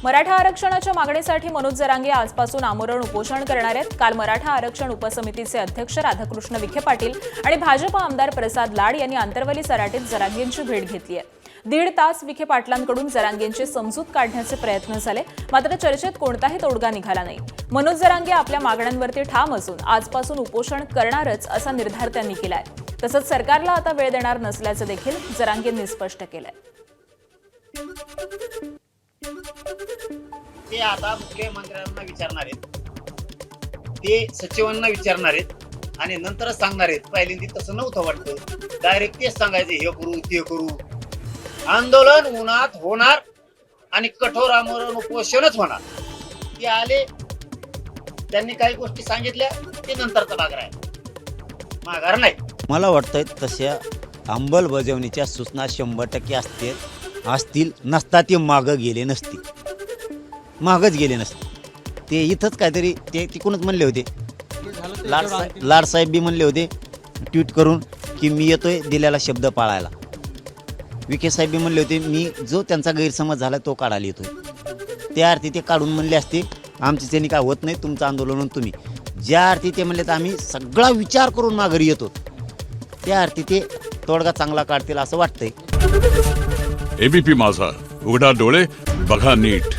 मराठा आरक्षणाच्या मागणीसाठी मनोज जरांगे आजपासून आमरण उपोषण करणार आहेत। काल मराठा आरक्षण उपसमितीचे अध्यक्ष राधाकृष्ण विखे पाटील आणि भाजप आमदार प्रसाद लाड यांनी आंतरवली सराटीत जरांगेंची भेट घेतली आहे। 1.5 तास विखे पाटलांकडून जरांगेंची समजूत काढण्याचे प्रयत्न झाले, मात्र चर्चेत कोणताही तोडगा निघाला नाही। मनोज जरांगे आपल्या मागण्यांवरती ठाम असून आजपासून उपोषण करणारच असा निर्धार त्यांनी केलाय। तसंच सरकारला आता वेळ देणार नसल्याचं देखील जरांगेंनी स्पष्ट केलंय। ते आता मुख्यमंत्र्यांना विचारणार आहेत, ते सचिवांना विचारणार आहेत आणि नंतरच सांगणार आहेत। पहिल्यांदा तसं नव्हतं वाटतं, डायरेक्ट तेच सांगायचे हे करू ते करू। आंदोलन उन्हात होणार आणि कठोर आमरण उपोषणच होणार। ते आले, त्यांनी काही गोष्टी सांगितल्या, ते नंतरचा माघार नाही। मला वाटतंय तशा अंमलबजावणीच्या सूचना 100% असतील नसता ते मागं गेले नसते। ते इथंच काहीतरी ते तिकडूनच म्हणले होते, लाडसाहेब बी म्हणले होते ट्विट करून की मी येतोय दिलेला शब्द पाळायला। विखे साहेब बी म्हणले होते मी जो त्यांचा गैरसमज झाला तो काढायला येतोय। त्या अर्थी ते काढून म्हणले असते आमची त्यांनी काय होत नाही, तुमचं आंदोलन तुम्ही। ज्या अर्थी ते म्हणले तर आम्ही सगळा विचार करून माघारी येतो, त्या अर्थी ते तोडगा चांगला काढतील असं वाटतंय। एबीपी माझा, उघडा डोळे बघा नीट।